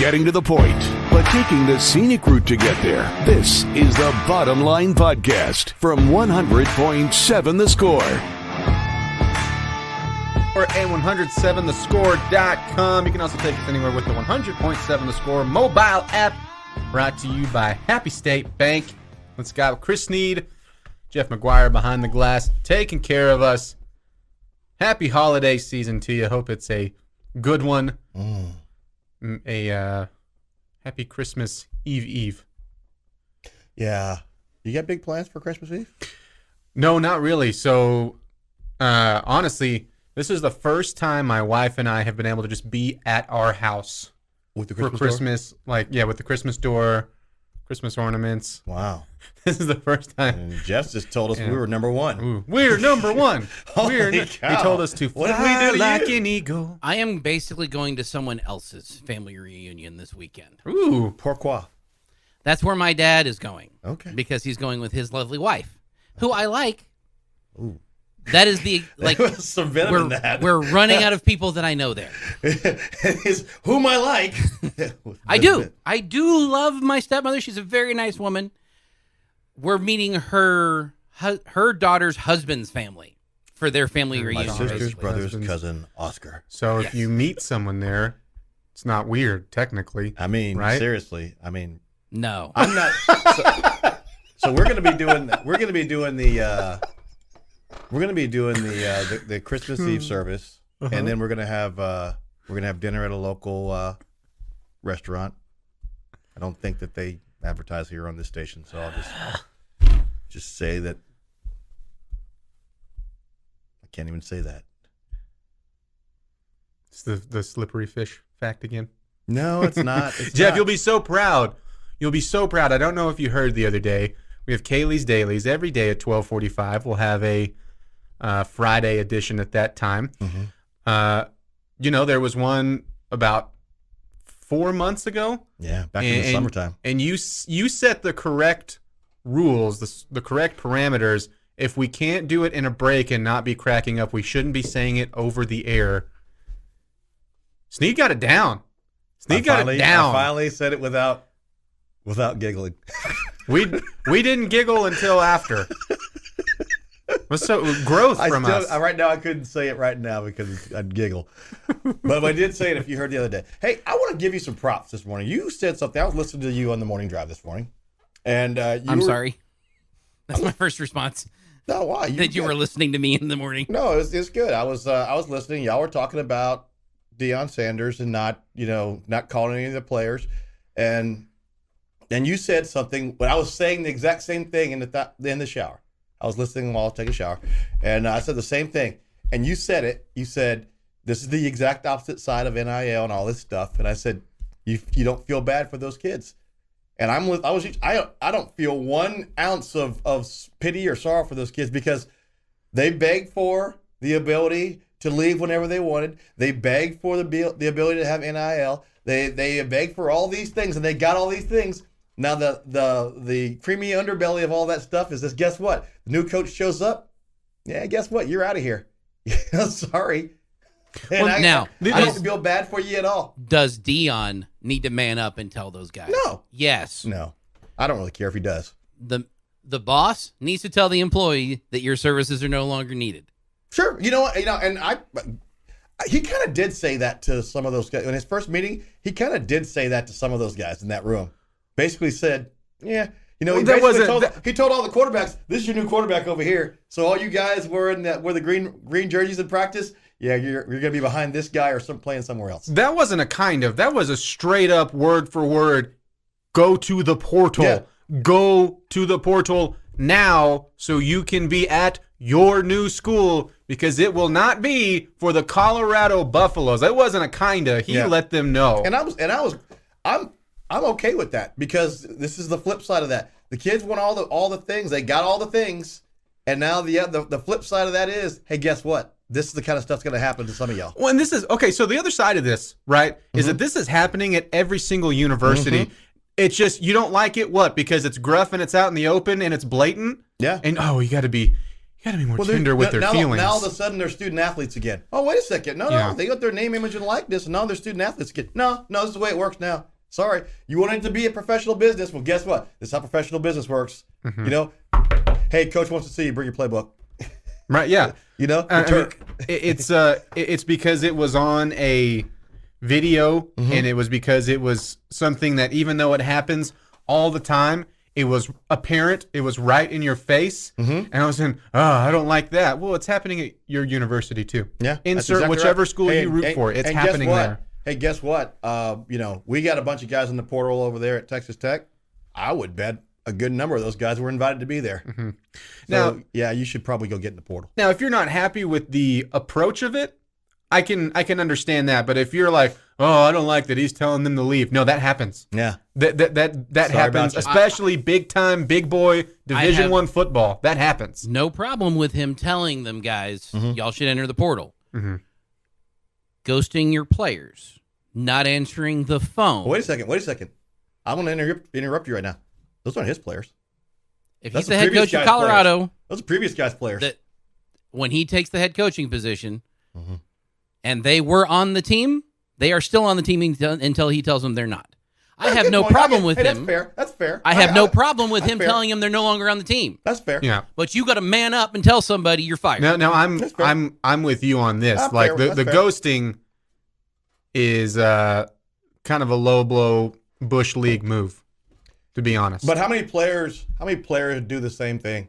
getting to the point, but taking the scenic route to get there. This is the Bottom Line Podcast from 100.7 The Score. And 107thescore.com. You can also take us anywhere with the 100.7 The Score mobile app. Brought to you by Happy State Bank. Let's go. Chris Snead, Jeff McGuire behind the glass, taking care of us. Happy holiday season to you. Hope it's a good one. Happy Christmas Eve. Yeah. You got big plans for Christmas Eve? No, not really. So, honestly, this is the first time my wife and I have been able to just be at our house With the for Christmas. With the Christmas door, Christmas ornaments. Wow. This is the first time. And Jeff just told us we were number one. Ooh, we're number one. Holy cow. He told us to What did fly we do to like you? an eagle. I am basically going to someone else's family reunion this weekend. Ooh. Pourquoi? That's where my dad is going. Okay. Because he's going with his lovely wife, who I like. Ooh. That is the, like, There was some venom in that. we're running out of people that I know there. It's whom I like. I do love my stepmother. She's a very nice woman. We're meeting her daughter's husband's family for their family My reunion. sister's basically. brother's Husband's- cousin, Oscar. So if Yes. you meet someone there, it's not weird, technically. I mean, Right? seriously. I mean, No. I'm not. So we're going to be doing the Christmas Eve service, and then we're going to have dinner at a local restaurant. I don't think that they advertise here on this station, so I'll just say that I can't even say that. It's the slippery fish fact again. No, it's not. It's Jeff, not. you'll be so proud. You'll be so proud. I don't know if you heard the other day. We have Kaylee's Dailies every day at 12:45. We'll have a Friday edition at that time. There was one about 4 months ago. Yeah, back in the summertime. And you set the correct rules, the correct parameters. If we can't do it in a break and not be cracking up, we shouldn't be saying it over the air. Snead got it down. I finally said it without giggling. We didn't giggle until after. What's so growth from us? Right now, I couldn't say it right now because I'd giggle. But I did say it if you heard the other day. Hey, I want to give you some props this morning. You said something. I was listening to you on the morning drive this morning. And I'm sorry. That's my first response. No, why? You were listening to me in the morning. No, it's good. I was listening. Y'all were talking about Deion Sanders and not calling any of the players. And you said something, but I was saying the exact same thing in the shower. I was listening while I was taking a shower, and I said the same thing. And you said it. You said, this is the exact opposite side of NIL and all this stuff. And I said, you don't feel bad for those kids. And I don't feel 1 ounce of pity or sorrow for those kids because they begged for the ability to leave whenever they wanted. They begged for the ability to have NIL. They begged for all these things, and they got all these things. Now the creamy underbelly of all that stuff is this. Guess what? The new coach shows up. Yeah, guess what? You're out of here. Sorry. And I don't feel bad for you at all. Does Deion need to man up and tell those guys? No. Yes. No. I don't really care if he does. The boss needs to tell the employee that your services are no longer needed. Sure. He kind of did say that to some of those guys. In his first meeting, he kind of did say that to some of those guys in that room. Basically said, yeah, he told all the quarterbacks, this is your new quarterback over here. So all you guys wear the green jerseys in practice, yeah, you're going to be behind this guy or playing somewhere else. That wasn't that was a straight up word for word, go to the portal. Yeah. Go to the portal now so you can be at your new school because it will not be for the Colorado Buffaloes. That wasn't a kinda. He let them know. I'm okay with that because this is the flip side of that. The kids want all the things. They got all the things. And now the flip side of that is, hey, guess what? This is the kind of stuff's going to happen to some of y'all. Well, and this is, okay, so the other side of this, right, is that this is happening at every single university. It's just, you don't like it, what? Because it's gruff and it's out in the open and it's blatant? Yeah. And, you got to be more tender with their feelings. Now all of a sudden they're student athletes again. Oh, wait a second. No, they got their name, image, and likeness, and now they're student athletes again. No, this is the way it works now. Sorry. You want it to be a professional business? Well, guess what? This is how professional business works. Mm-hmm. You know, hey, coach wants to see you. Bring your playbook. Right, yeah. You know, Turk. It's because it was on a video, and it was because it was something that even though it happens all the time, it was apparent, it was right in your face, and I was saying, I don't like that. Well, it's happening at your university too. Yeah. Insert exactly whichever school you root for. It's happening there. Hey, guess what? You know, we got a bunch of guys in the portal over there at Texas Tech. I would bet a good number of those guys were invited to be there. Mm-hmm. So, now, yeah, you should probably go get in the portal. Now, if you're not happy with the approach of it, I can understand that. But if you're like, I don't like that he's telling them to leave. No, that happens. Yeah. That happens, especially big time, big boy Division I football. That happens. No problem with him telling them, guys, y'all should enter the portal. Mm-hmm. Ghosting your players, not answering the phone. Wait a second. I'm going to interrupt you right now. Those aren't his players. If he's the head coach of Colorado, those are previous guys' players. That when he takes the head coaching position, and they were on the team, they are still on the team until he tells them they're not. I have no problem with him. That's fair. I have no problem with him telling him they're no longer on the team. That's fair. Yeah. But you got to man up and tell somebody you're fired. No, I'm with you on this. Like the ghosting is kind of a low blow Bush League move, to be honest. But how many players do the same thing?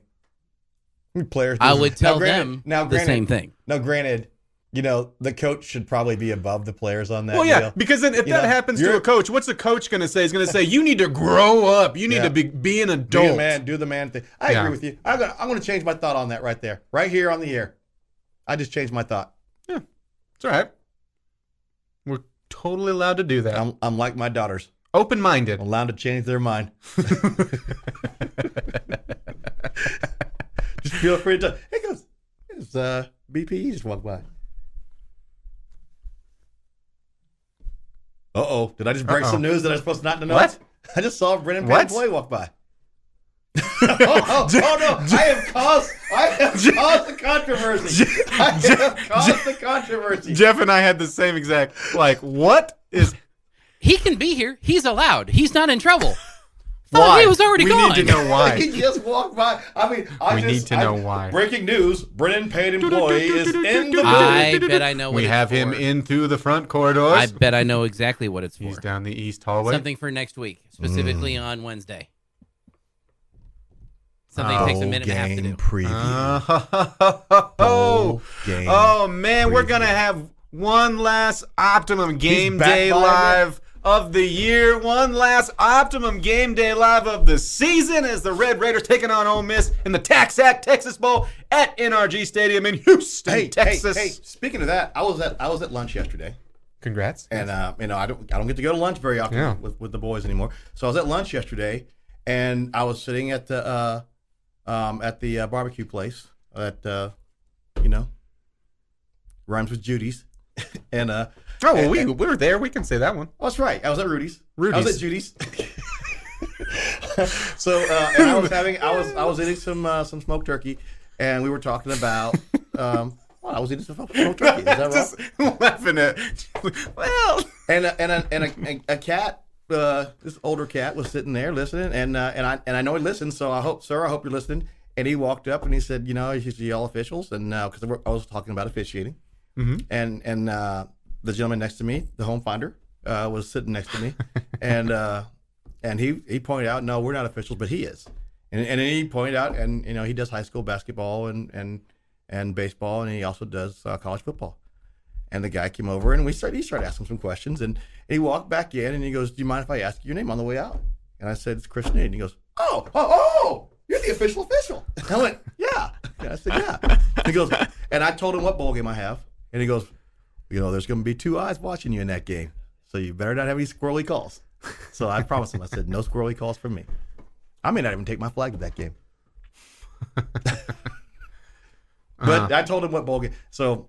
How many players I would tell them the same thing. Now, granted, you know, the coach should probably be above the players on that. Well, yeah, deal. Because then if that happens to a coach, what's the coach going to say? He's going to say, you need to grow up. You need to be an adult. Do the man thing. I agree with you. I'm going to change my thought on that right there. Right here on the air. I just changed my thought. Yeah, it's all right. We're totally allowed to do that. I'm like my daughters. Open-minded. I'm allowed to change their mind. Just feel free to. Hey, guys. It's BP just walked by. Uh-oh. Did I just break some news that I'm supposed not to know? What? I just saw Brennan Panboy walk by. Oh, no. I have caused the controversy. Jeff and I had the same exact, what is... He can be here. He's allowed. He's not in trouble. Why? He was already gone. We need to know why. He just walked by. We need to know why. Breaking news: Brennan paid employee is in the building. I bet I know what we have him in through the front corridors. I bet I know exactly what it's for. He's down the east hallway. Something for next week, specifically on Wednesday. Something takes a minute and a half to do. Preview. Oh man, preview. We're gonna have one last Optimum Game Day Live of the year, one last Optimum Game Day Live of the season as the Red Raiders taking on Ole Miss in the TaxAct Texas Bowl at NRG Stadium in Houston, Texas. Hey, speaking of that, I was at lunch yesterday. Congrats. And I don't get to go to lunch very often with the boys anymore. So I was at lunch yesterday, and I was sitting at the barbecue place that rhymes with Judy's, and we were there. We can say that one. Oh, that's right. I was at Rudy's. I was at Judy's. So and I was eating some smoked turkey, and we were talking about I was eating some smoked turkey. Is that just laughing at and a cat. This older cat was sitting there listening, and I know he listens. So I hope you're listening. And he walked up and he said, he's the all officials, and because I was talking about officiating, and the gentleman next to me, the home finder, was sitting next to me, and he pointed out, no, we're not officials, but he is, and then he pointed out, and he does high school basketball and baseball, and he also does college football. And the guy came over and he started asking some questions, and he walked back in and he goes, do you mind if I ask your name on the way out? And I said, it's Chris Snead. And he goes, oh, you're the official. And I went, yeah. And I said, yeah. And he goes, and I told him what bowl game I have. And he goes, there's going to be two eyes watching you in that game, so you better not have any squirrely calls. So I promised him, I said, no squirrely calls from me. I may not even take my flag to that game. But I told him what bowl game. So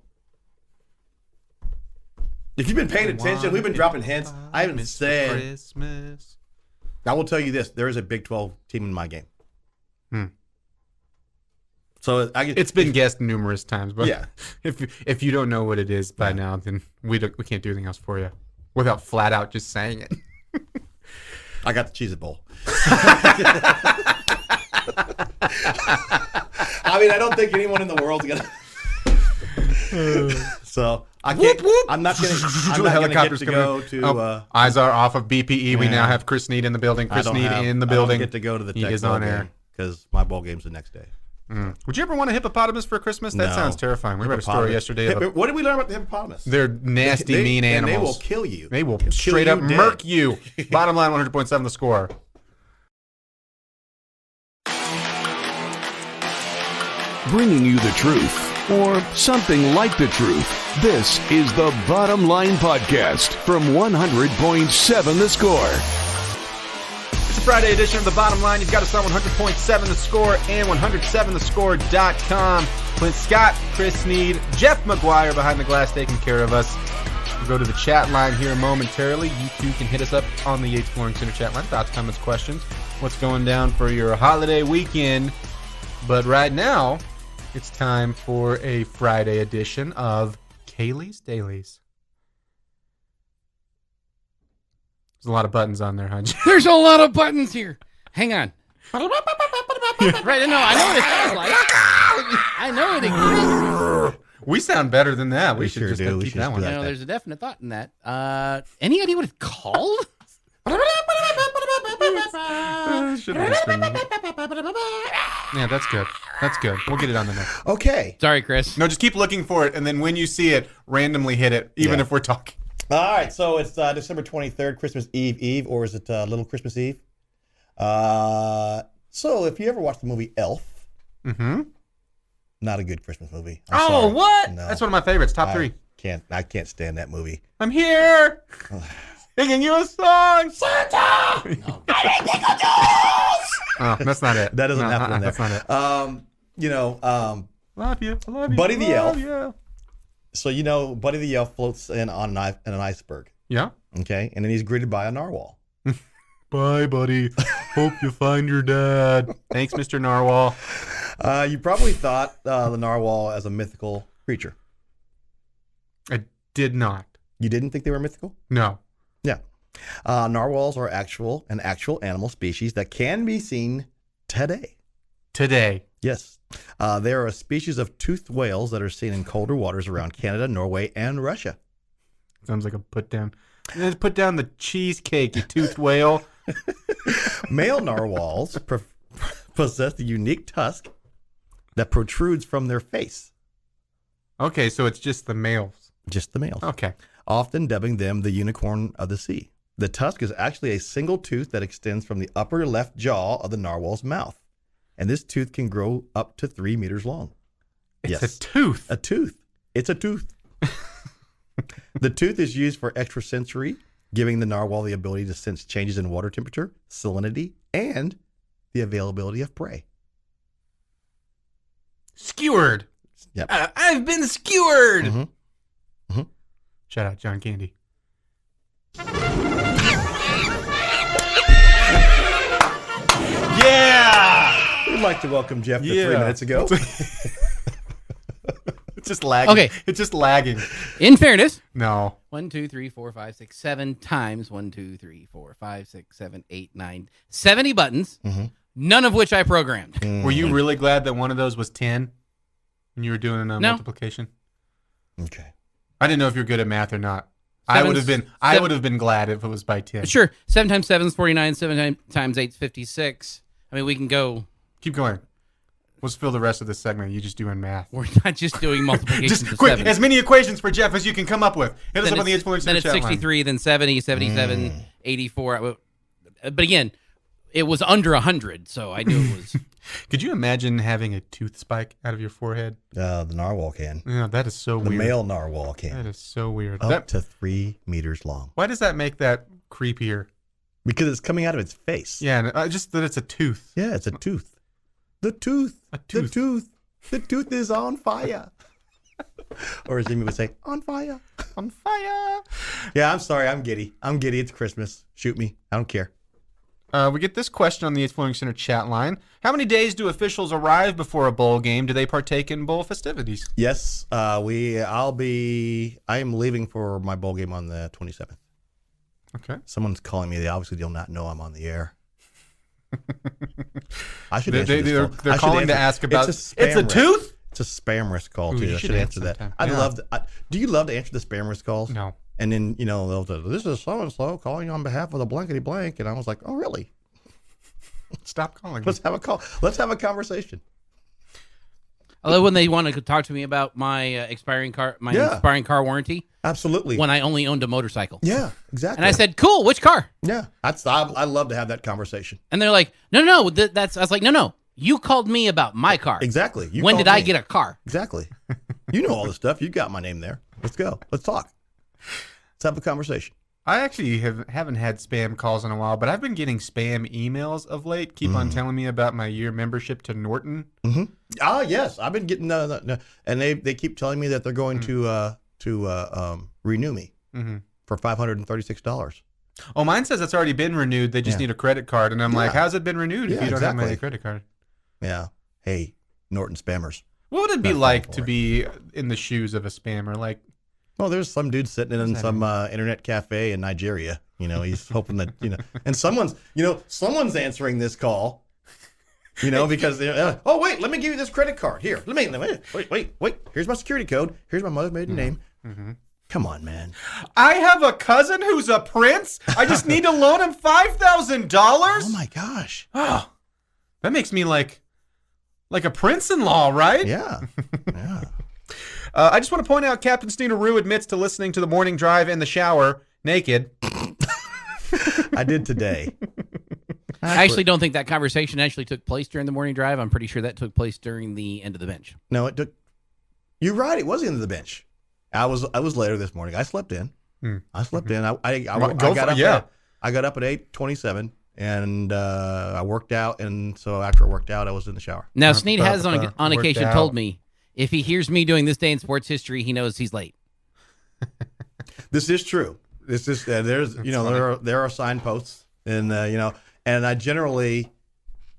if you've been paying attention, we've been dropping hints. I haven't said Christmas. I will tell you this: there is a Big 12 team in my game. So it's been guessed numerous times, but Yeah. if you don't know what it is by now, then we can't do anything else for you without flat out just saying it. I got the Cheez-It Bowl. I mean, I don't think anyone in the world's gonna. So I can't. I'm not gonna get to go to. Eyes are off of BPE. We now have Chris Snead in the building. Chris Snead in the building. I don't get to go to the he Tech is bowl on air because my bowl game's the next day. Would you ever want a hippopotamus for Christmas? That No. sounds terrifying. We read a story yesterday. What did we learn about the hippopotamus? They're nasty, mean and animals. they will kill you. They will Kill straight you up dead. murk you. Bottom line, 100.7 The Score. Bringing you the truth, or something like the truth. This is the Bottom Line Podcast from 100.7 The Score. It's a Friday edition of The Bottom Line. You've got us on 100.7 The Score and 107thescore.com. Clint Scott, Chris Snead, Jeff McGuire behind the glass taking care of us. We'll go to the chat line here momentarily. You too can hit us up on the Yates Flooring Center chat line. Thoughts, comments, questions. What's going down for your holiday weekend? But right now, it's time for a Friday edition of Kaylee's Dailies. There's a lot of buttons on there, huh? There's a lot of buttons here. Hang on. Right, no, I know what it sounds like. I know it exists. We sound better than that. We We should sure just do. We keep should that just one. do You that. know, there's a definite thought in that. Any idea what it's called? Should've just been- Yeah, that's good. That's good. We'll get it on the next. Okay. Sorry, Chris. No, just keep looking for it, and then when you see it, randomly hit it, even Yeah. if we're talking. All right. So it's December 23rd, Christmas Eve, or is it Little Christmas Eve? So if you ever watched the movie Elf, not a good Christmas movie. I'm Oh, sorry. what? No. That's one of my favorites. Top three. I can't stand that movie. I'm here, singing you a song. Santa. Oh, that's not it. That doesn't happen in there. That's not it. Love you. I love you. Buddy the love Elf. you. So Buddy the Elf floats in on an iceberg. Yeah. Okay, and then he's greeted by a narwhal. Bye, buddy. Hope you find your dad. Thanks, Mr. Narwhal. You probably thought the narwhal as a mythical creature. I did not. You didn't think they were mythical? No. Yeah. Narwhals are an actual animal species that can be seen today. Today. Yes. They are a species of toothed whales that are seen in colder waters around Canada, Norway, and Russia. Sounds like a put down. Let's put down the cheesecake, you toothed whale. Male narwhals possess a unique tusk that protrudes from their face. Okay, so it's just the males. Just the males. Okay. Often dubbing them the unicorn of the sea. The tusk is actually a single tooth that extends from the upper left jaw of the narwhal's mouth. And this tooth can grow up to 3 meters long. It's a tooth. A tooth. It's a tooth. The tooth is used for extrasensory, giving the narwhal the ability to sense changes in water temperature, salinity, and the availability of prey. Skewered. Yep. I've been skewered. Mm-hmm. Shout out John Candy. Yeah. We'd like to welcome Jeff to 3 minutes ago. It's just lagging. Okay. It's just lagging. In fairness, No. 1, 2, 3, 4, 5, 6, 7 times 1, 2, 3, 4, 5, 6, 7, 8, 9, 70 buttons, none of which I programmed. Were you really glad that one of those was 10 when you were doing a multiplication? Okay. I didn't know if you're good at math or not. Seven's- I would have been glad if it was by 10. Sure, 7 times 7 is 49, 7 times 8 is 56. I mean, we can go. Keep going. Let's fill the rest of this segment. You just doing math. We're not just doing multiplication Just to quick, 7. as many equations for Jeff as you can come up with. Hit us Then up on the it's- Influencer Then it's chat line. 63, then 70, 77, 84. But again, it was under 100, so I knew it was. Could you imagine having a tooth spike out of your forehead? The narwhal can. Yeah, that is so The weird. male narwhal That can. is so weird. Up to 3 meters long. Why does that make that creepier? Because it's coming out of its face. Yeah, and, just that it's a tooth. Yeah, it's a tooth. The tooth. A tooth. The tooth. The tooth is on fire. Or as Jimmy would say, on fire. On fire. Yeah, I'm sorry. I'm giddy. It's Christmas. Shoot me. I don't care. We get this question on the Floating Center chat line. How many days do officials arrive before a bowl game? Do they partake in bowl festivities? Yes, I am leaving for my bowl game on the 27th. Okay. Someone's calling me. They obviously do not know I'm on the air. I should answer this call. They're calling to ask about. It's a tooth? It's a spam risk call, too. You I should answer that. Do you love to answer the spam risk calls? No. And then, they'll say, this is so-and-so calling on behalf of the blankety blank. And I was like, oh, really? Stop calling. Let's have a call. Let's have a conversation. Although when they want to talk to me about my expiring car warranty. Absolutely. When I only owned a motorcycle. Yeah, exactly. And I said, cool, which car? Yeah. I love to have that conversation. And they're like, no, that's. I was like, no. You called me about my car. Exactly. When did I get a car? Exactly. You know all this stuff. You got my name there. Let's go. Let's talk. Let's have a conversation. I actually haven't had spam calls in a while, but I've been getting spam emails of late. Keep on telling me about my year membership to Norton. Mm-hmm. Ah, yes. I've been getting and they keep telling me that they're going to renew me for $536. Oh, mine says it's already been renewed. They just need a credit card, and I'm like, how's it been renewed if you don't have my credit card? Yeah. Hey, Norton spammers. What would it be like to be in the shoes of a spammer? Like, well, there's some dude sitting in some internet cafe in Nigeria. He's hoping that and someone's answering this call. Because they're, oh wait, let me give you this credit card here. Wait. Here's my security code. Here's my mother's maiden name. Mm-hmm. Come on, man. I have a cousin who's a prince. I just need to loan him $5,000. Oh my gosh. Oh, that makes me like a prince-in-law, right? Yeah. Yeah. I just want to point out Captain Snead admits to listening to the morning drive in the shower naked. I did today. I actually don't think that conversation actually took place during the morning drive. I'm pretty sure that took place during the end of the bench. No, it took. You're right. It was the end of the bench. I was later this morning. I slept in. I slept in. I got up. Yeah. I got up at 8:27 and I worked out. And so after I worked out, I was in the shower. Now Snead has on occasion told me if he hears me doing this day in sports history, he knows he's late. This is true. This is there's there are signposts and and I generally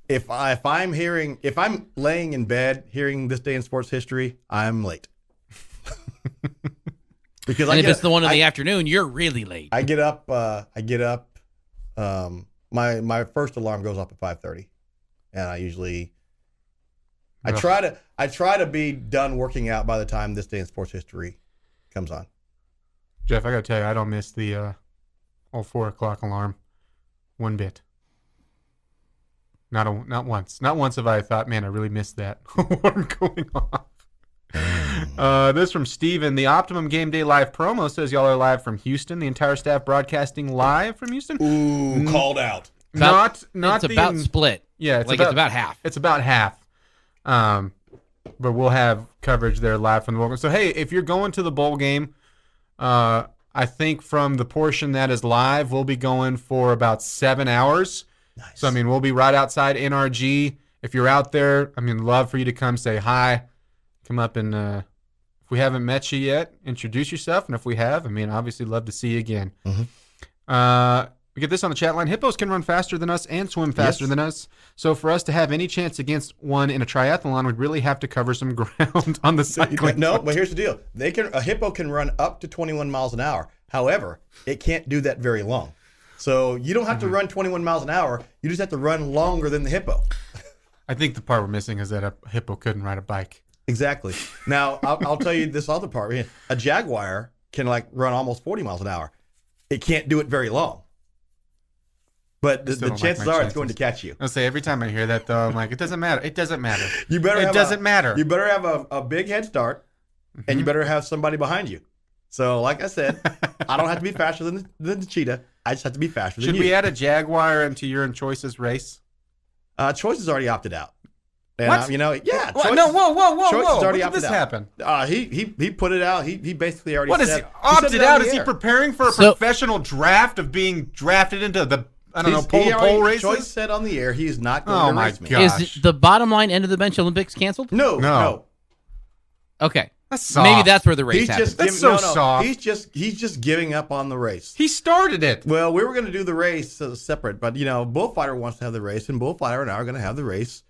if I'm laying in bed hearing this day in sports history, I'm late. Because if it's the one in the afternoon, you're really late. I get up. My first alarm goes off at 5:30, and I try to be done working out by the time this day in sports history comes on. Jeff, I got to tell you, I don't miss the 4 o'clock alarm one bit. Not once. Not once have I thought, man, I really missed that alarm going off. This from Steven. The Optimum Game Day Live promo says y'all are live from Houston. The entire staff broadcasting live from Houston. Ooh, called out. Not it's about split. Yeah, it's about half. It's about half. But we'll have coverage there live from the bowl game. So hey, if you're going to the bowl game, I think from the portion that is live, we'll be going for about 7 hours. Nice. So we'll be right outside NRG. If you're out there, love for you to come say hi. Come up and if we haven't met you yet, introduce yourself. And if we have, obviously love to see you again. Mm-hmm. We get this on the chat line. Hippos can run faster than us and swim faster than us. So for us to have any chance against one in a triathlon, we'd really have to cover some ground on the cycling. No, but here's the deal. A hippo can run up to 21 miles an hour. However, it can't do that very long. So you don't have to run 21 miles an hour. You just have to run longer than the hippo. I think the part we're missing is that a hippo couldn't ride a bike. Exactly. Now, I'll tell you this other part. A jaguar can run almost 40 miles an hour. It can't do it very long. But the chances are it's going to catch you. I'll say every time I hear that, though, I'm like, it doesn't matter. It doesn't matter. It doesn't matter. You better have a big head start, and you better have somebody behind you. So, like I said, I don't have to be faster than the cheetah. I just have to be faster than you. Should we add a jaguar into your and Choice's race? Choice has already opted out. And, what? Yeah. Choice, no, whoa. Choice has already when did this happen? He put it out. He basically already said. What is he opted out? Is he preparing for a professional draft of being drafted into the, pole races? Choice said on the air he's not going to race me. Is the bottom line end of the bench Olympics canceled? No. Okay. That's soft. Maybe that's where the race happens. That's so soft. He's just giving up on the race. He started it. Well, we were going to do the race separate, but Bullfighter wants to have the race, and Bullfighter and I are going to have the race.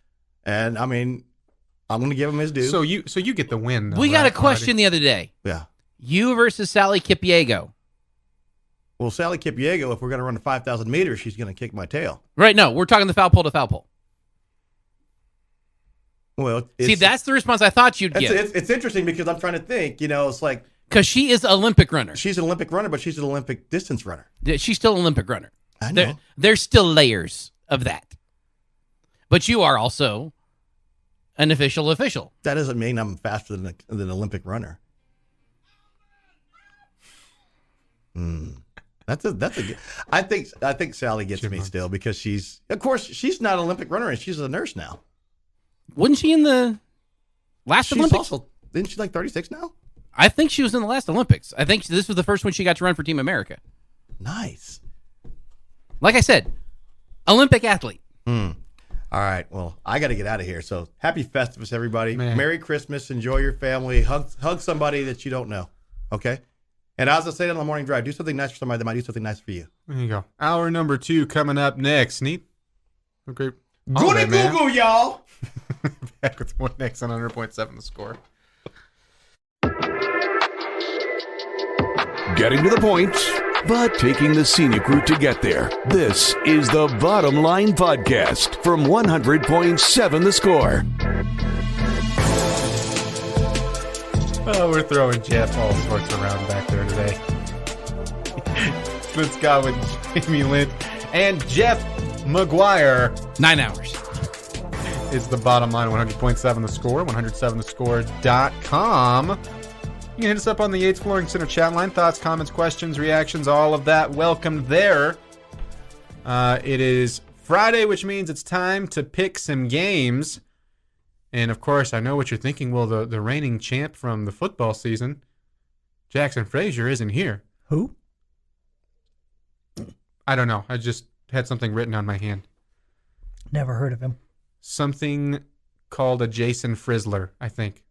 And I mean, I'm going to give him his due. So you get the win. Though, We got a question the other day. Yeah. You versus Sally Kipiego. Well, Sally Kipiego, if we're going to run 5,000 meters, she's going to kick my tail. Right? No, we're talking the foul pole to foul pole. Well, See, that's the response I thought you'd give. It's interesting because I'm trying to think. It's like Because she is an Olympic runner. she's an Olympic runner, but she's an Olympic distance runner. She's still an Olympic runner. I know. There's still layers of that. But you are also an official. That doesn't mean I'm faster than an Olympic runner. That's a. I think Sally gets me still because she's not an Olympic runner and she's a nurse now. Wasn't she in the last Olympics? Isn't she like 36 now? I think she was in the last Olympics. I think this was the first one she got to run for Team America. Nice. Like I said, Olympic athlete. All right. Well, I got to get out of here. So happy Festivus, everybody. Man. Merry Christmas. Enjoy your family. Hug somebody that you don't know. Okay? And as I say on the morning drive, do something nice for somebody that might do something nice for you. There you go. Hour number 2 coming up next. Snead. Okay. Goody Google, y'all. Back with more next on 100.7 The Score. Getting to the point, but taking the scenic route to get there. This is the Bottom Line Podcast from 100.7 The Score. Oh, we're throwing Jeff all sorts around back there today. Clint Scott with Jamie Lent and Jeff McGuire 9 hours. is the Bottom Line. 100.7 The Score, 107thescore.com. You can hit us up on the Yates Flooring Center chat line. Thoughts, comments, questions, reactions, all of that welcomed there. It is Friday, which means it's time to pick some games. And, of course, I know what you're thinking. Well, the reigning champ from the football season, Jackson Frazier, isn't here. Who? I don't know. I just had something written on my hand. Never heard of him. Something called a Jason Frizzler, I think.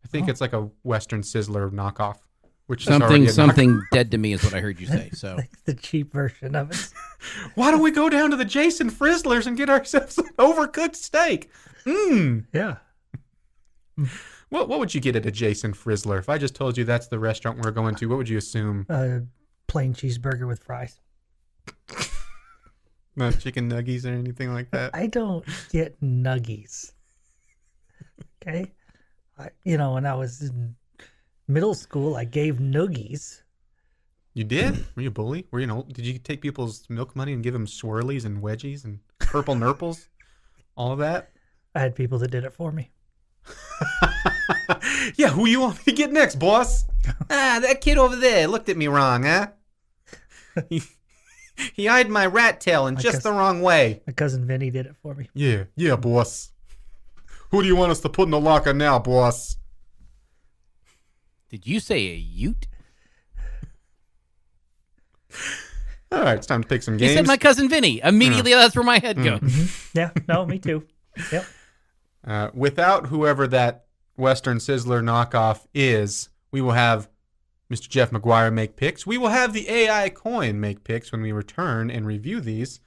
I think it's like a Western Sizzler knockoff. Which is already a Something dead to me is what I heard you say. So Like the cheap version of it. Why don't we go down to the Jason Frizzlers and get ourselves an overcooked steak? Yeah. What would you get at a Jason Frizzler? If I just told you that's the restaurant we're going to, what would you assume? Plain cheeseburger with fries. Not chicken nuggies or anything like that? I don't get nuggies. Okay? When I was in middle school, I gave noogies. You did? Were you a bully? Did you take people's milk money and give them swirlies and wedgies and purple nurples? All of that? I had people that did it for me. Yeah, who you want me to get next, boss? That kid over there looked at me wrong, huh? He eyed my rat tail in just the wrong way. My cousin Vinny did it for me. Yeah, boss. Who do you want us to put in the locker now, boss? did you say a ute? All right, it's time to pick some games. You said my cousin Vinny. Immediately, that's where my head goes. Yeah, no, me too. Yep. Without whoever that Western Sizzler knockoff is, we will have Mr. Jeff McGuire make picks. We will have the AI coin make picks when we return and review these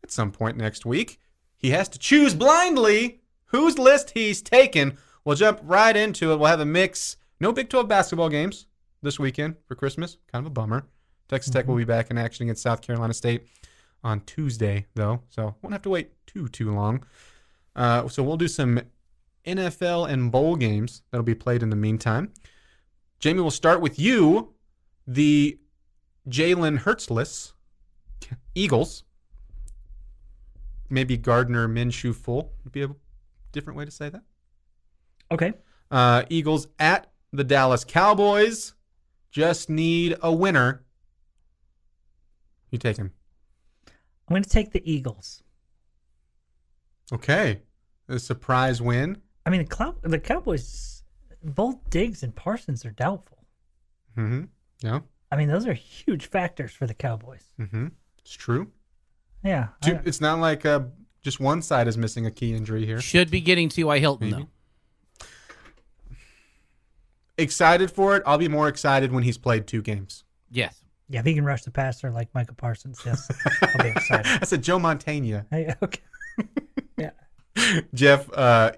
at some point next week. He has to choose blindly whose list he's taken. We'll jump right into it. We'll have a mix. No Big 12 basketball games this weekend for Christmas. Kind of a bummer. Texas Tech will be back in action against South Carolina State on Tuesday, though, so won't have to wait too long. So we'll do some NFL and bowl games that'll be played in the meantime. Jamie, we'll start with you. The Jalen Hurts-less Eagles. Maybe Gardner Minshew full would be a different way to say that. Okay. Eagles at the Dallas Cowboys. Just need a winner. You take him. I'm going to take the Eagles. Okay. A surprise win. I mean, the Cowboys, both Diggs and Parsons are doubtful. Mm-hmm. Yeah. I mean, those are huge factors for the Cowboys. Mm-hmm. It's true. Yeah. It's not like just one side is missing a key injury here. Should be getting T.Y. Hilton, Maybe. though. excited for it. I'll be more excited when he's played 2 games. Yes. Yeah, if he can rush the passer like Micah Parsons, yes, I'll be excited. I said Joe Montana. Hey, okay. Yeah. Jeff,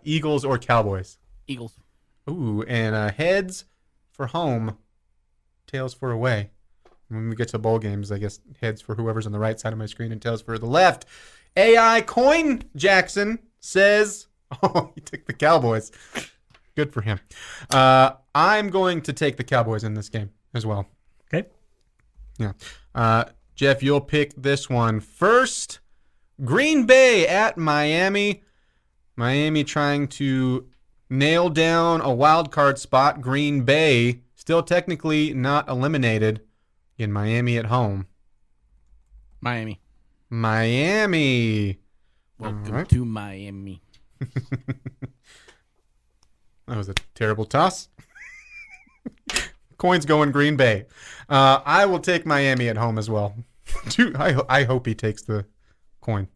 Eagles or Cowboys? Eagles. Ooh, and heads for home, tails for away. When we get to bowl games, I guess heads for whoever's on the right side of my screen and tails for the left. AI Coin Jackson says, oh, he took the Cowboys. Good for him. I'm going to take the Cowboys in this game as well. Okay. Yeah. Jeff, you'll pick this one first. Green Bay at Miami. Miami trying to nail down a wild card spot. Green Bay still technically not eliminated. In Miami at home. Miami. Miami. Welcome to Miami. That was a terrible toss. Coin's going Green Bay. I will take Miami at home as well. I hope he takes the coin.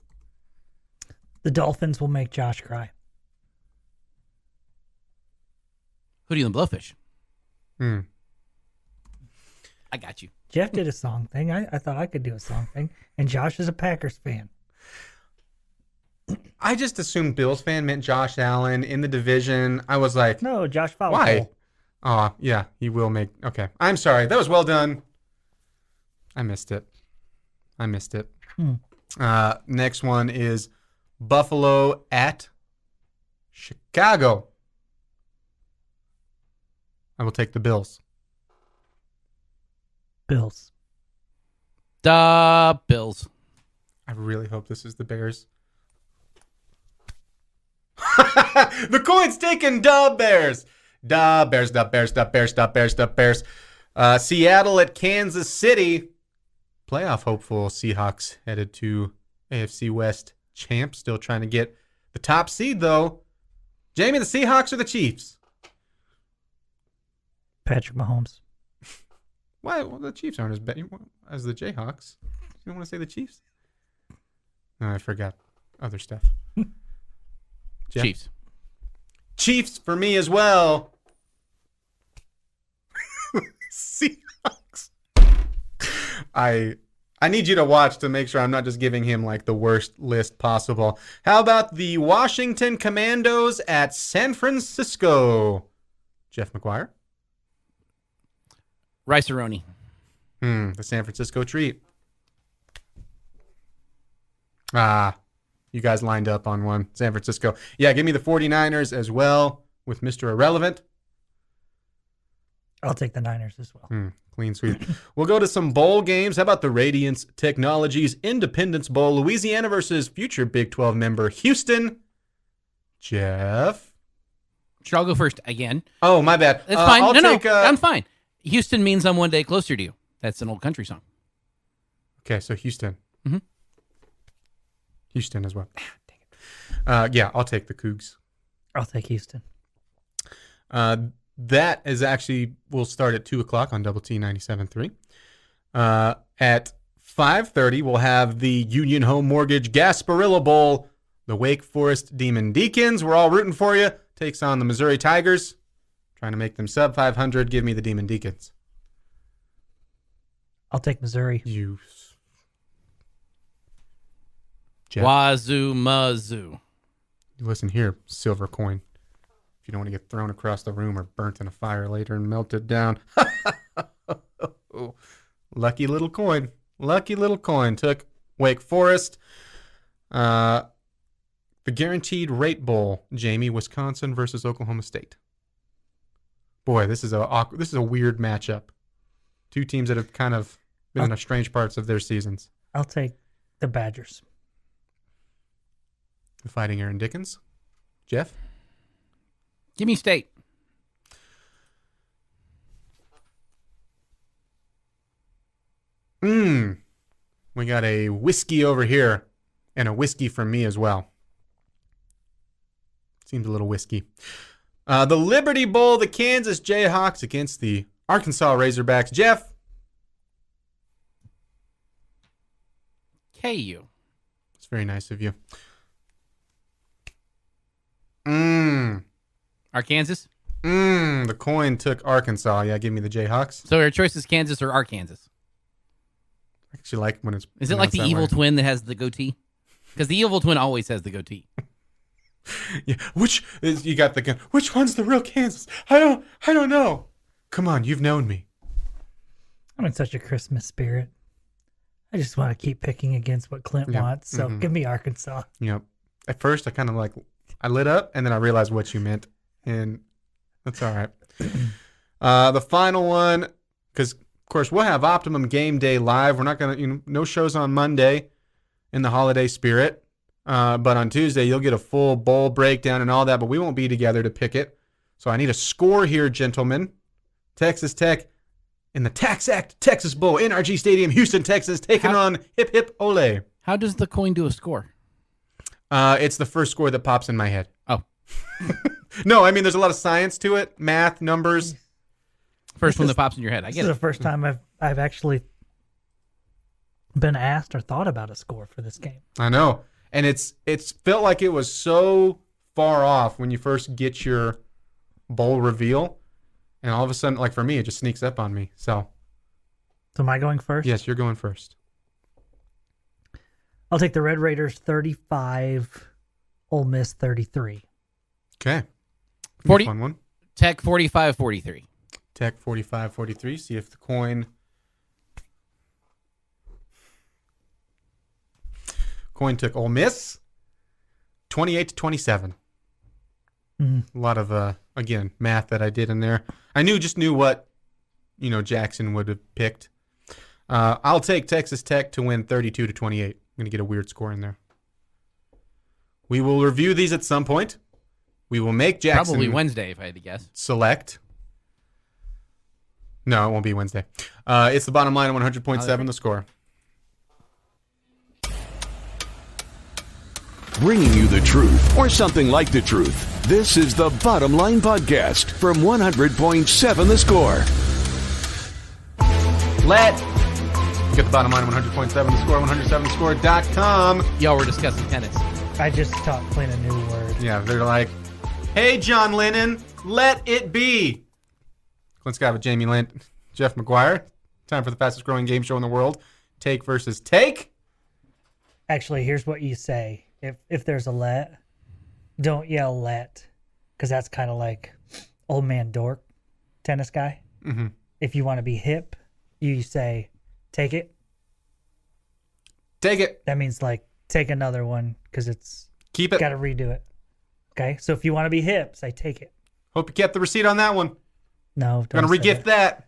The Dolphins will make Josh cry. Hootie and the Blowfish. Hmm. I got you. Jeff did a song thing. I thought I could do a song thing. And Josh is a Packers fan. I just assumed Bills fan meant Josh Allen in the division. I was like, No, Josh Fowler. why? Oh, yeah, he will make. Okay. I'm sorry. That was well done. I missed it. Next one is Buffalo at Chicago. I will take the Bills. Bills. The Bills. I really hope this is the Bears. The coin's taking the Bears. The Bears, the Bears, the Bears, the Bears, the Bears. Seattle at Kansas City. Playoff hopeful Seahawks headed to AFC West champ. Still trying to get the top seed, though. Jamie, the Seahawks or the Chiefs? Patrick Mahomes. Why? Well, the Chiefs aren't as bad as the Jayhawks. You don't want to say the Chiefs? No, I forgot other stuff. Jeff? Chiefs. Chiefs for me as well. Seahawks. I need you to watch to make sure I'm not just giving him like the worst list possible. How about the Washington Commandos at San Francisco? Jeff McGuire. Rice-A-Roni. The San Francisco treat. You guys lined up on one. San Francisco. Yeah, give me the 49ers as well with Mr. Irrelevant. I'll take the Niners as well. Clean sweep. We'll go to some bowl games. How about the Radiance Technologies Independence Bowl? Louisiana versus future Big 12 member Houston. Jeff? Sure, I'll go first again. Oh, my bad. That's fine. I'll I'm fine. Houston means I'm one day closer to you. That's an old country song. Okay, so Houston. Mm-hmm. Houston as well. Dang it. Yeah, I'll take the Cougs. I'll take Houston. That is actually, we'll start at 2 o'clock on Double T 97.3. At 5:30, we'll have the Union Home Mortgage Gasparilla Bowl. The Wake Forest Demon Deacons, we're all rooting for you, takes on the Missouri Tigers. Trying to make them sub 500. Give me the Demon Deacons. I'll take Missouri. You. Jeff. Wazoo Mizzou. Listen here, silver coin. If you don't want to get thrown across the room or burnt in a fire later and melted down. Lucky little coin. Lucky little coin. Took Wake Forest. The Guaranteed Rate Bowl, Jamie, Wisconsin versus Oklahoma State. Boy, this is a weird matchup. Two teams that have kind of been in strange parts of their seasons. I'll take the Badgers. The Fighting Aaron Dickens. Jeff? Give me State. We got a whiskey over here and a whiskey from me as well. Seems a little whiskey. The Liberty Bowl, the Kansas Jayhawks against the Arkansas Razorbacks. Jeff? KU. It's very nice of you. Arkansas? The coin took Arkansas. Yeah, give me the Jayhawks. So our choice is Kansas or Arkansas. I actually like when it's. Is it like the pronounced that evil way. twin that has the goatee? Because the evil twin always has the goatee. Yeah. You got the gun? Which one's the real Kansas? I don't know. Come on, you've known me. I'm in such a Christmas spirit. I just want to keep picking against what Clint wants. So give me Arkansas. Yep. At first, I kind of I lit up, and then I realized what you meant, and that's all right. The final one, because of course we'll have Optimum Game Day live. We're not gonna, no shows on Monday in the holiday spirit, but on Tuesday you'll get a full bowl breakdown and all that. But we won't be together to pick it, so I need a score here, gentlemen. Texas Tech in the Tax Act Texas Bowl, NRG Stadium, Houston, Texas, taking on Hip Hip Ole. How does the coin do a score? It's the first score that pops in my head. Oh. No, I mean, there's a lot of science to it. Math, numbers. First one that pops in your head. I This get is it. the first time I've actually been asked or thought about a score for this game. I know. And it's felt like it was so far off when you first get your bowl reveal. And all of a sudden, like for me, it just sneaks up on me. So, am I going first? yes, you're going first. I'll take the Red Raiders 35, Ole Miss 33. Okay. 40 Fun one. Tech 45-43. Tech 45-43. See if the coin took Ole Miss 28-27. A lot of again math that I did in there. I just knew what Jackson would have picked. I'll take Texas Tech to win 32-28. I'm gonna get a weird score in there. We will review these at some point. We will make Jackson Probably Wednesday, if I had to guess. select. No, it won't be Wednesday. It's the bottom line at 100.7, the score. Bringing you the truth, or something like the truth. This is the Bottom Line Podcast from 100.7 The Score. Get the bottom line at 100.7, the score, 107thescore.com. Y'all were discussing tennis. I just taught Clint a new word. Yeah, they're like, hey, John Lennon, let it be. Clint Scott with Jamie Lent, Jeff McGuire. Time for the fastest growing game show in the world. Take versus take. Actually, here's what you say. If there's a let, don't yell let, because that's kind of like old man dork, tennis guy. Mm-hmm. If you want to be hip, you say take it. Take it. That means like take another one because it's Keep it. got to redo it. Okay, so if you want to be hip, say take it. Hope you kept the receipt on that one. No, don't Gonna say regift that.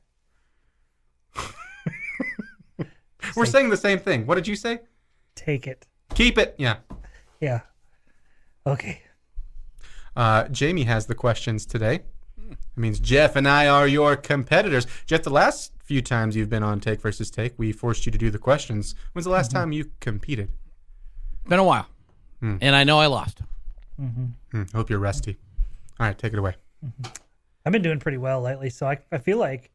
We're Say- saying the same thing. What did you say? Take it. Keep it. Yeah. Yeah. Okay. Jamie has the questions today. It means Jeff and I are your competitors. Jeff, the last few times you've been on Take versus Take, we forced you to do the questions. When's the last time you competed? Been a while. And I know I lost. Hope you're rusty. All right, take it away. I've been doing pretty well lately, so I feel like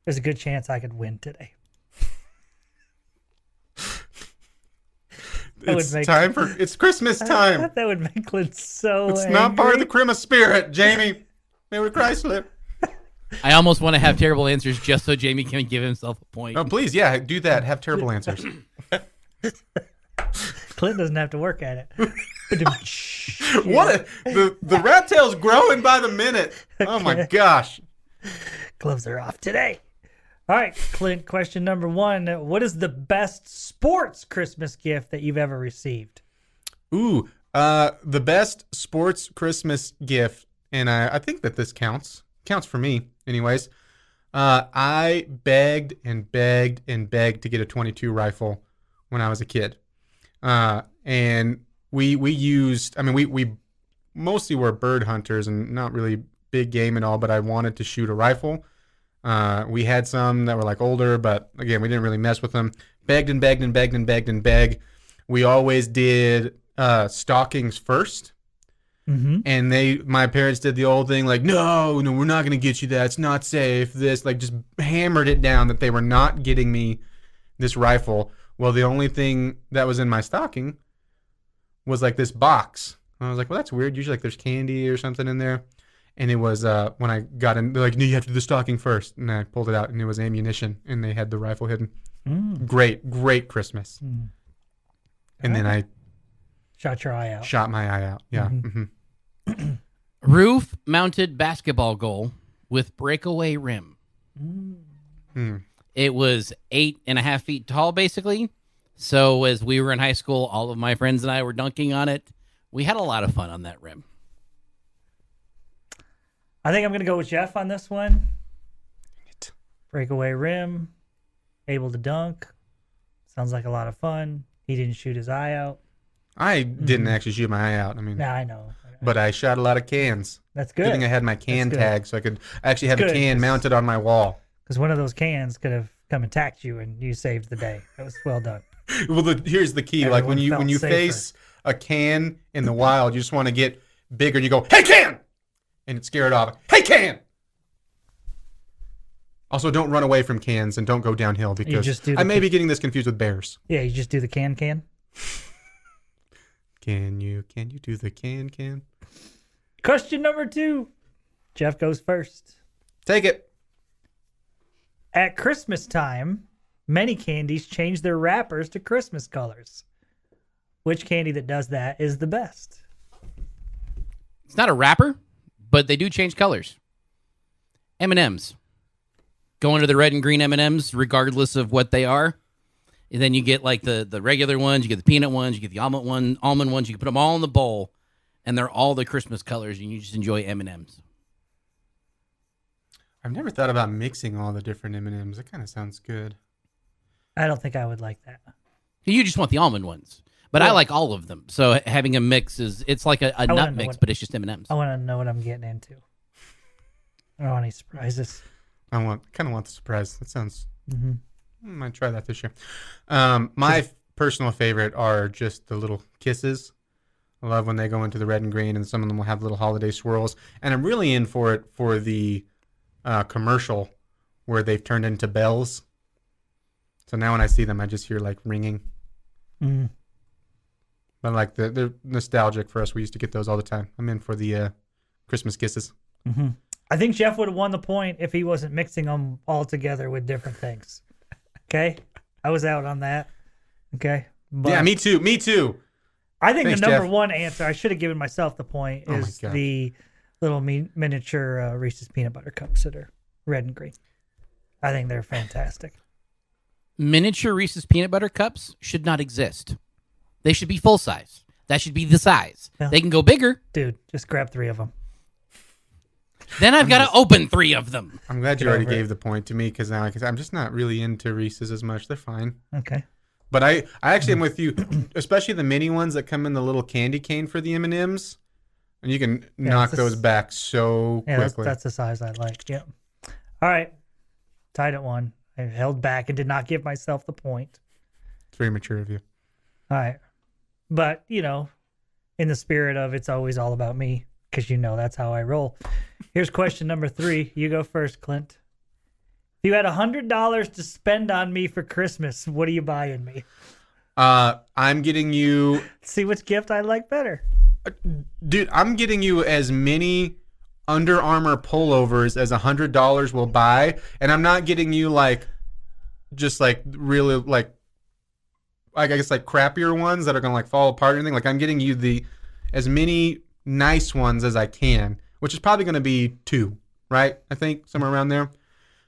there's a good chance I could win today. That would make- It's Christmas time. That would make Clint so It's not part of the angry. Christmas spirit, Jamie. Merry Chrysler. I almost want to have terrible answers just so Jamie can give himself a point. Oh, please, yeah, do that. Have terrible answers. Clint doesn't have to work at it. The rat tail's growing by the minute. Oh my gosh. Gloves are off today. All right, Clint, question number 1. What is the best sports Christmas gift that you've ever received? Ooh, the best sports Christmas gift, and I think that this counts for me anyways. I begged and begged and begged to get a .22 rifle when I was a kid. And we mostly were bird hunters and not really big game at all, but I wanted to shoot a rifle. We had some that were like older, but again, we didn't really mess with them. Begged and begged and begged and begged and begged. We always did stockings first. And my parents did the old thing like, no, we're not going to get you that. It's not safe. This, like, just hammered it down that they were not getting me this rifle. Well, the only thing that was in my stocking was like this box. And I was like, well, that's weird. Usually like there's candy or something in there. And it was when I got in, they're like, no, you have to do the stocking first. And I pulled it out, and it was ammunition, and they had the rifle hidden. Great Christmas. And then I shot your eye out. Shot my eye out. Yeah. Roof-mounted basketball goal with breakaway rim. It was 8.5 feet tall, basically. So as we were in high school, all of my friends and I were dunking on it. We had a lot of fun on that rim. I think I'm going to go with Jeff on this one. Breakaway rim, able to dunk. Sounds like a lot of fun. He didn't shoot his eye out. I didn't actually shoot my eye out. I mean, Nah, I know. But I shot a lot of cans. That's good. Good thing I had my can tag, so I could actually have a can mounted on my wall. Because one of those cans could have come and attacked you, and you saved the day. That was well done. Well, here's the key: Everyone like when you safer. face a can in the wild, you just want to get bigger, and you go, "Hey, can!" and it scare it off. Hey, can! Also, don't run away from cans and don't go downhill because I may be getting this confused with bears. Yeah, you just do the can. Can you do the can? Question number 2. Jeff goes first. Take it. At Christmas time, many candies change their wrappers to Christmas colors. Which candy that does that is the best? It's not a wrapper, but they do change colors. M&M's. Go into the red and green M&M's, regardless of what they are. And then you get like the regular ones, you get the peanut ones, you get the almond ones. You can put them all in the bowl, and they're all the Christmas colors, and you just enjoy M&M's. I've never thought about mixing all the different M&M's. That kind of sounds good. I don't think I would like that. You just want the almond ones, but I like all of them. So having a mix it's like a nut mix, but it's just M&M's. I want to know what I'm getting into. I don't want any surprises. I kind of want the surprise. That sounds. I might try that this year. My personal favorite are just the little kisses. I love when they go into the red and green, and some of them will have little holiday swirls. And I'm really in for it for the commercial where they've turned into bells. So now when I see them, I just hear like ringing. But like they're nostalgic for us. We used to get those all the time. I'm in for the Christmas kisses. I think Jeff would have won the point if he wasn't mixing them all together with different things. Okay? I was out on that. Okay? But Yeah, me too. I think Thanks, the number Jeff. one answer, I should have given myself the point, Oh my is God. the little miniature Reese's peanut butter cups that are red and green. I think they're fantastic. Miniature Reese's peanut butter cups should not exist. They should be full size. That should be the size. Yeah. They can go bigger. Dude, just grab 3 of them. Then I've got to open 3 of them. I'm glad you Get already over it. gave the point to me because I'm just not really into Reese's as much. They're fine. Okay. But I actually am with you, especially the mini ones that come in the little candy cane for the M&Ms. And you can knock it's those back so Yeah, quickly. that's the size I like. Yep. All right. Tied at 1. I held back and did not give myself the point. It's very mature of you. All right. But, in the spirit of it's always all about me, because that's how I roll. Here's question number 3. You go first, Clint. If you had $100 to spend on me for Christmas, what are you buying me? I'm getting you... See which gift I like better. Dude, I'm getting you as many Under Armour pullovers as $100 will buy. And I'm not getting you really I guess like crappier ones that are going to fall apart or anything. Like I'm getting you as many nice ones as I can, which is probably going to be 2, right? I think somewhere around there.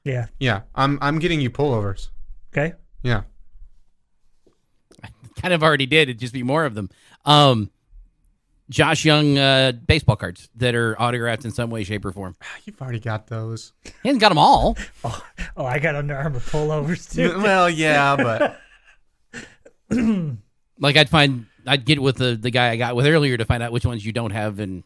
Yeah. Yeah, I'm getting you pullovers. Okay. Yeah. Kind of already did. It'd just be more of them. Josh Young baseball cards that are autographed in some way, shape, or form. You've already got those. He hasn't got them all. Oh, I got Under Armour pullovers too. Well, yeah, but Like I'd get with the guy I got with earlier to find out which ones you don't have and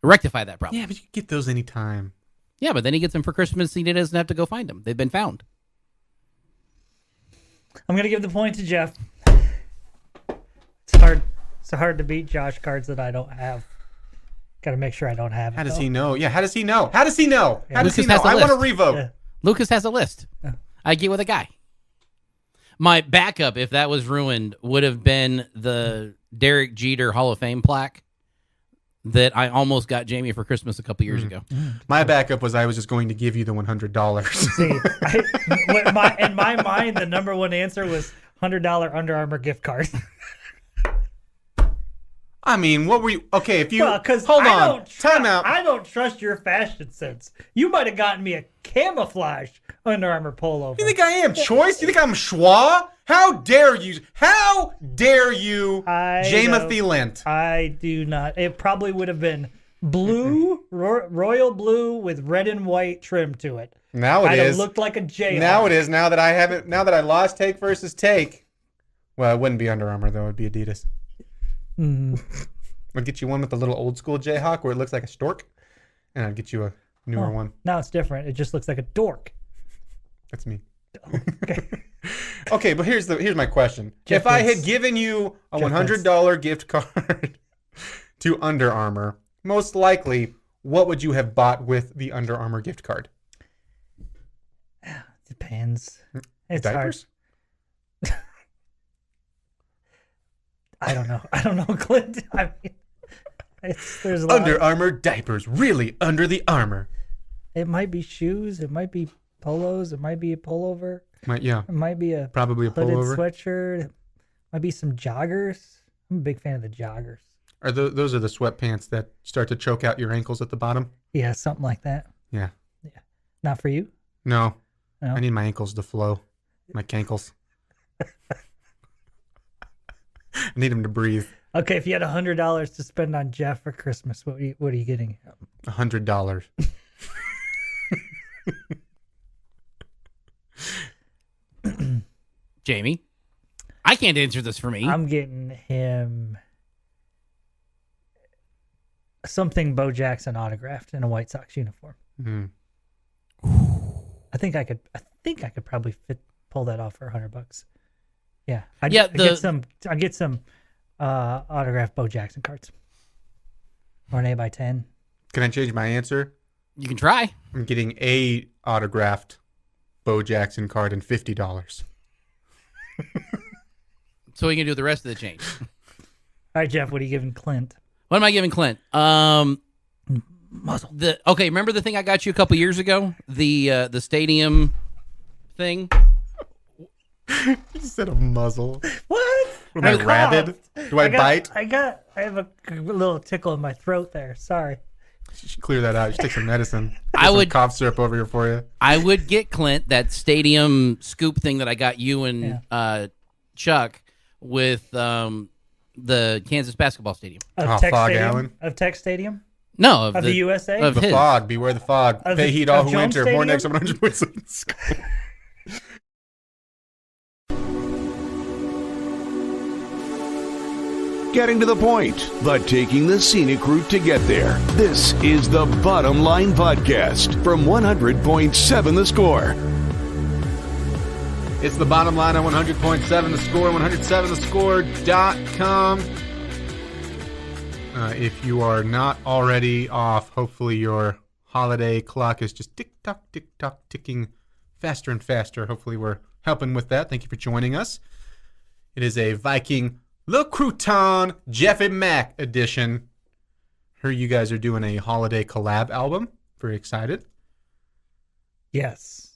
rectify that problem. yeah, but you can get those anytime. Yeah, but then he gets them for Christmas and he doesn't have to go find them. They've been found. I'm going to give the point to Jeff. It's hard to beat Josh cards that I don't have. Got to make sure I don't have it. How does though. he know? Yeah, how does he know? How does he know? Yeah. How does he Lucas know? has a I want to list. revote. Yeah. Lucas has a list. I get with a guy. My backup, if that was ruined, would have been the Derek Jeter Hall of Fame plaque that I almost got Jamie for Christmas a couple years ago. My backup was I was just going to give you the $100. See, in my mind, the number one answer was $100 Under Armour gift card. I mean, what were you? Okay, if you hold on, time out. I don't trust your fashion sense. You might have gotten me a camouflage Under Armour pullover. You think I am Choice? You think I'm Schwa? How dare you? How dare you, Jamie Lent? I do not. It probably would have been blue, royal blue with red and white trim to it. Now it is. Looked like a Jayhawk. Now it is. Now that I haven't. Now that I lost take versus take. Well, it wouldn't be Under Armour though. It'd be Adidas. I'd get you one with the little old school Jayhawk where it looks like a stork, and I'd get you a newer one. Now it's different. It just looks like a dork. That's me. Okay. Okay, but here's my question. If I had given you a $100 gift card to Under Armour, most likely, what would you have bought with the Under Armour gift card? Depends. It's Diapers? hard. I don't know, Clint. I mean, there's a lot. Under Armour diapers, really under the armor. It might be shoes. It might be polos. It might be a pullover. It might be probably a hooded pullover. Sweatshirt. It might be some joggers. I'm a big fan of the joggers. Those are the sweatpants that start to choke out your ankles at the bottom? Yeah, something like that. Yeah. Not for you? No. No? I need my ankles to flow. My cankles. I need them to breathe. Okay, if you had $100 to spend on Jeff for Christmas, what are you getting? $100. Jamie, I can't answer this for me. I'm getting him something Bo Jackson autographed in a White Sox uniform. Mm. I think I could probably pull that off for $100. Yeah. I'd get some autographed Bo Jackson cards. Or an 8x10. Can I change my answer? You can try. I'm getting a autographed Bo Jackson card and $50. So we can do the rest of the change. All right, Jeff, what are you giving Clint? What am I giving Clint? Muzzle. Okay, remember the thing I got you a couple years ago? The stadium thing? You said a muzzle. What? Am I rabid? Do I bite? I have a little tickle in my throat there. Sorry. You should clear that out. You should take some medicine. I would cough syrup over here for you. I would get Clint that stadium scoop thing that I got you and Chuck with the Kansas basketball stadium. Of Tech Fog Stadium? Allen? Of Tech Stadium? No, Of the USA? Of The his. fog. Beware the fog. Of Pay the- heed all of who Jones enter. More Stadium? next 100 points in school. Getting to the point, but taking the scenic route to get there. This is the Bottom Line Podcast from 100.7 The Score. It's the bottom line on 100.7 The Score, 107thescore.com. If you are not already off, hopefully your holiday clock is just tick-tock, ticking faster and faster. Hopefully we're helping with that. Thank you for joining us. It is a Viking Le Crouton Jeffy Mack edition. Heard you guys are doing a holiday collab album. Very excited. Yes.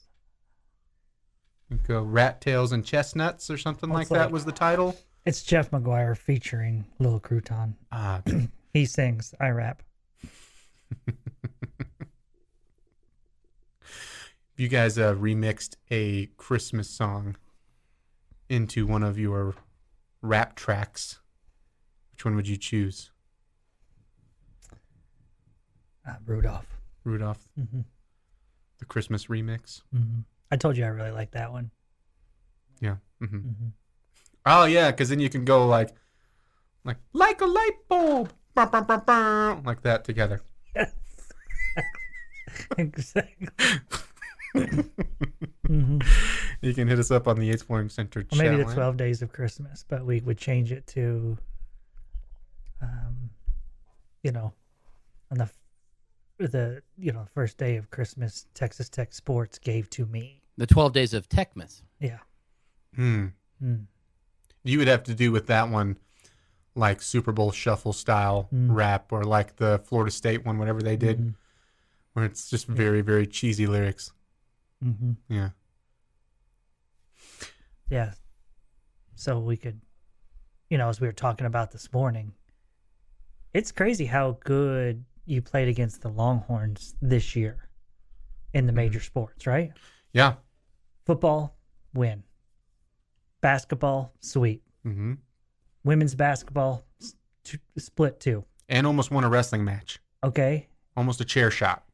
Go Rat Tails and Chestnuts or something like Looks that like- was the title. It's Jeff McGuire featuring Lil Crouton. He sings, I rap. You guys remixed a Christmas song into one of your rap tracks. Which one would you choose? Rudolph. Rudolph, Mm-hmm. the Christmas remix. Mm-hmm. I told you I really like that one. Yeah. Mm-hmm. Mm-hmm. Oh yeah, because then you can go like a light bulb, Brr, brr, brr, brr, like that together. Yes. Exactly. Mm-hmm. You can hit us up on the 8th Flooring Center Or chat maybe the line. 12 Days of Christmas, but we would change it to, on the first day of Christmas, Texas Tech Sports gave to me. The 12 Days of Techmas. Yeah. Hmm. Mm. You would have to do with that one like Super Bowl shuffle style rap, or like the Florida State one, whatever they did, where it's just very, very cheesy lyrics. Mm-hmm. Yeah. Yeah. So we could, as we were talking about this morning, it's crazy how good you played against the Longhorns this year in the major sports, right? Yeah. Football, win. Basketball, sweep. Mm-hmm. Women's basketball, split 2. And almost won a wrestling match. Okay. Almost a chair shot.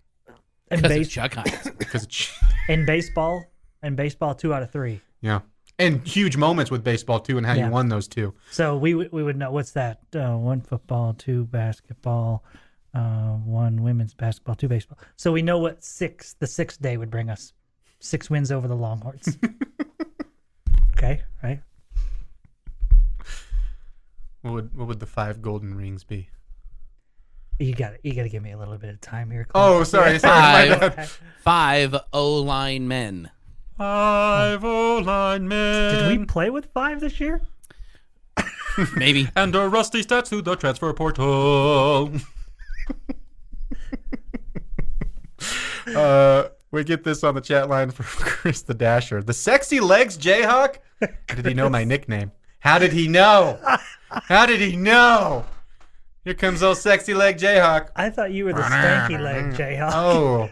And Because it's Chuck Hines. Because it's... in baseball, 2 out of 3. Yeah. And huge moments with baseball, too, and how you won those 2. So we would know, what's that? 1 football, 2 basketball, 1 women's basketball, 2 baseball. So we know what the sixth day would bring us. 6 wins over the Longhorns. Okay, right? What would the 5 golden rings be? You got to give me a little bit of time here, Clint. Oh, sorry. My bad. 5 O-line men. 5 O-line men. Did we play with 5 this year? Maybe. And a rusty stats to the transfer portal. We get this on the chat line from Chris the Dasher. The sexy legs Jayhawk? How did he know my nickname? How did he know? How did he know? Here comes old sexy leg Jayhawk. I thought you were the stanky leg, Jayhawk. Oh.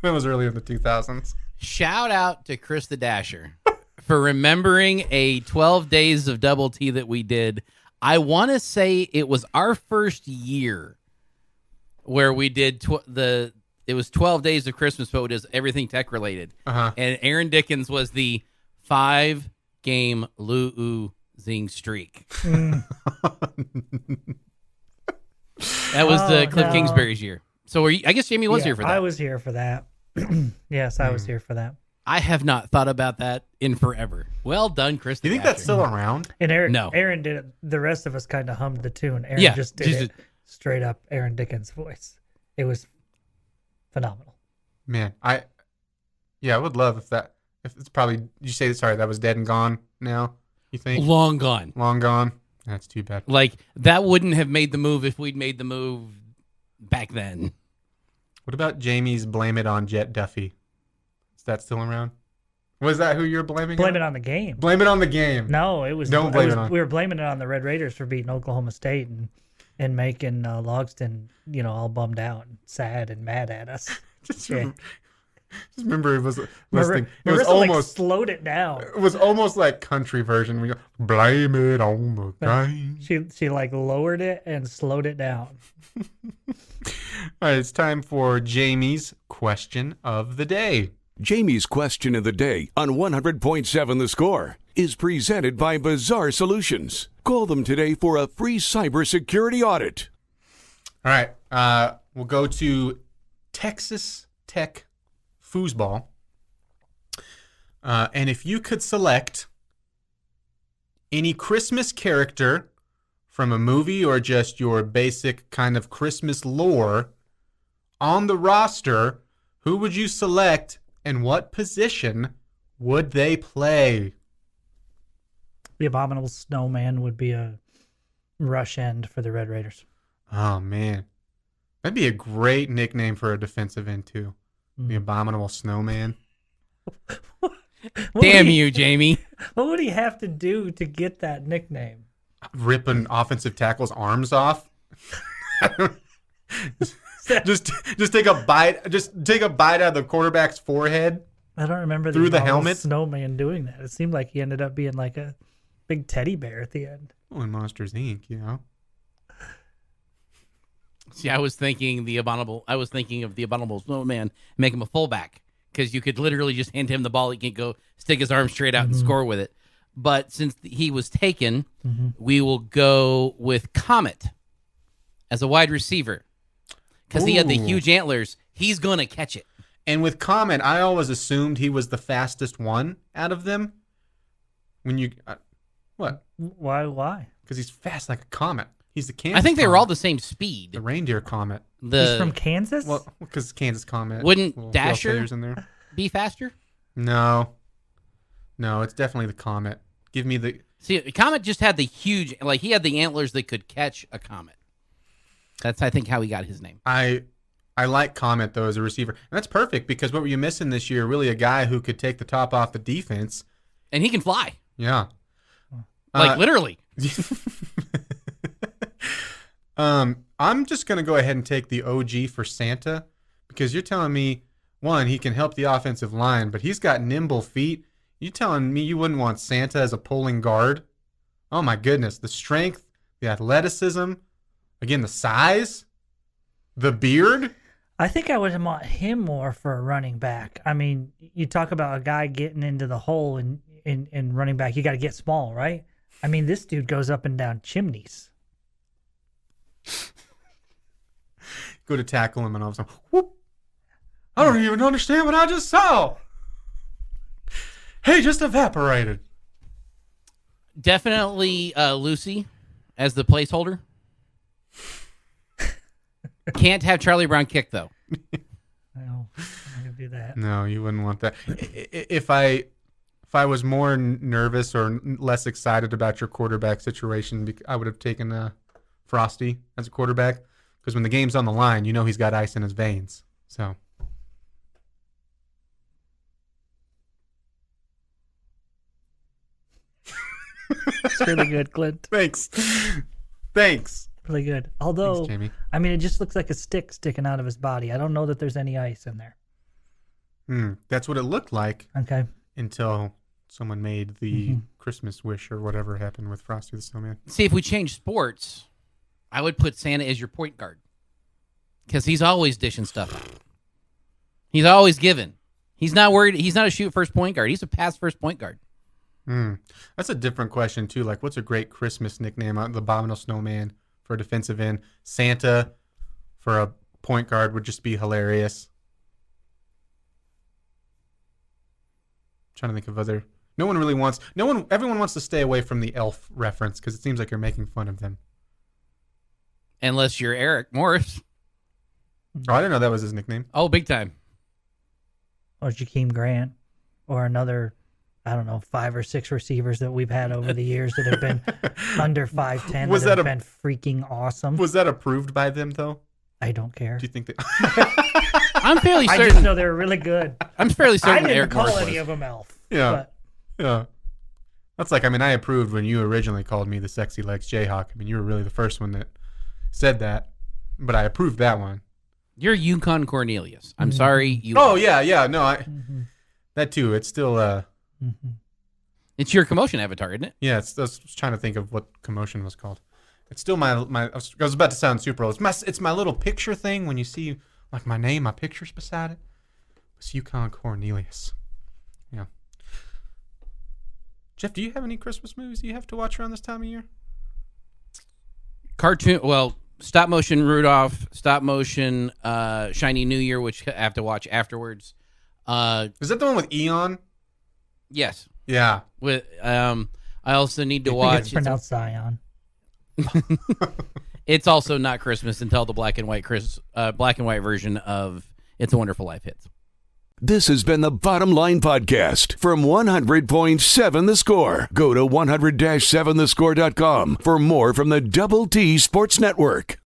That was early in the 2000s. Shout out to Chris the Dasher for remembering a 12 days of double T that we did. I want to say it was our first year where we did it was 12 days of Christmas, but it was everything tech related. Uh-huh. And Aaron Dickens was the 5-game losing streak. That was Cliff Kingsbury's year. So I guess Jamie was here for that. I was here for that. Yes, I was here for that. I have not thought about that in forever. Well done, Chris. Do you think that's still around? And No. Aaron did it. The rest of us kind of hummed the tune. Aaron just did it straight up Aaron Dickens' voice. It was phenomenal. Man, I would love if it's probably, you say, sorry, that was dead and gone now, you think? Long gone. Long gone? That's too bad. Like, that wouldn't have made the move if we'd made the move back then. What about Jamie's Blame It on Jet Duffy? Is that still around? Was that who you're blaming? Blame it on the game. Blame it on the game. No, it was. Don't blame it on. We were blaming it on the Red Raiders for beating Oklahoma State and making Logston, all bummed out, and sad, and mad at us. Just remember, it was listening. It was Marissa, almost slowed it down. It was almost like country version. We go, blame it on the game. She lowered it and slowed it down. All right, it's time for Jamie's question of the day. Jamie's question of the day on 100.7 The Score is presented by Bizarre Solutions. Call them today for a free cybersecurity audit. All right, we'll go to Texas Tech foosball. And if you could select any Christmas character from a movie or just your basic kind of Christmas lore on the roster, who would you select and what position would they play? The Abominable Snowman would be a rush end for the Red Raiders. Oh, man. That'd be a great nickname for a defensive end, too. The Abominable Snowman. Damn you, Jamie. What would he have to do to get that nickname? Rip an offensive tackle's arms off. just take a bite. Just take a bite out of the quarterback's forehead. I don't remember through the Abominable helmet. Snowman doing that. It seemed like he ended up being like a big teddy bear at the end. Oh, in Monsters Inc., See, I was thinking of the Abominable Snowman, make him a fullback, because you could literally just hand him the ball. He can go stick his arm straight out and score with it. But since he was taken, we will go with Comet as a wide receiver, because he had the huge antlers. He's going to catch it. And with Comet, I always assumed he was the fastest one out of them. When you what? Why? Because he's fast like a comet. He's the Kansas. I think they were comet. all the same speed. The reindeer comet. He's from Kansas? Well, because Kansas comet. Wouldn't Little Dasher in there. be faster? No, it's definitely the comet. Give me the... See, Comet just had the huge, like he had the antlers that could catch a comet. That's, I think, how he got his name. I like Comet, though, as a receiver. And that's perfect because what were you missing this year? Really a guy who could take the top off the defense. And he can fly. Yeah. Like, literally. I'm just going to go ahead and take the OG for Santa because you're telling me, one, he can help the offensive line, but he's got nimble feet. You telling me you wouldn't want Santa as a pulling guard? Oh, my goodness. The strength, the athleticism, again, the size, the beard. I think I would want him more for a running back. I mean, you talk about a guy getting into the hole in running back. You got to get small, right? I mean, this dude goes up and down chimneys. Go to tackle him and all of a sudden, whoop. I don't even understand what I just saw. Hey, just evaporated. Definitely Lucy as the placeholder. Can't have Charlie Brown kick, though. No, I'm going to do that. No, you wouldn't want that. If I was more nervous or less excited about your quarterback situation, I would have taken Frosty as a quarterback because when the game's on the line, you know he's got ice in his veins. So. It's really good, Clint. Thanks. Really good. Although, Thanks, Jamie. I mean, it just looks like a stick sticking out of his body. I don't know that there's any ice in there. That's what it looked like. Okay. Until someone made the Christmas wish or whatever happened with Frosty the Snowman. See, if we change sports, I would put Santa as your point guard because he's always dishing stuff out. He's always giving. He's not worried. He's not a shoot first point guard. He's a pass first point guard. That's a different question, too. Like, what's a great Christmas nickname? The Abominable Snowman for a defensive end. Santa for a point guard would just be hilarious. I'm trying to think of other... Everyone wants to stay away from the elf reference because it seems like you're making fun of them. Unless you're Eric Morris. Oh, I didn't know that was his nickname. Oh, big time. Or Jakeem Grant. Or another... I don't know, 5 or 6 receivers that we've had over the years that have been under 5'10", that have been freaking awesome. Was that approved by them, though? I don't care. Do you think that... I'm fairly certain. I just know they're really good. I'm fairly certain I didn't Eric call Morris any was. of them Elf. Yeah. Yeah. That's like, I mean, I approved when you originally called me the Sexy Legs Jayhawk. I mean, you were really the first one that said that, but I approved that one. You're Yukon Cornelius. I'm sorry. You. Oh, yeah. No, that too. It's still... It's your commotion avatar, isn't it? Yeah, I was trying to think of what commotion was called. It's still my I was about to sound super old. It's my little picture thing when you see like my name, my picture's beside it. It's Yukon Cornelius. Yeah. Jeff, do you have any Christmas movies you have to watch around this time of year? Cartoon, well, stop motion Rudolph, stop motion Shiny New Year, which I have to watch afterwards. Is that the one with Eon? Yes. Yeah. With I also need to I think watch. it's pronounced Zion. It's also not Christmas until the black and white version of It's a Wonderful Life hits. This has been the Bottom Line Podcast from 100.7 The Score. Go to 100-7thescore.com for more from the Double T Sports Network.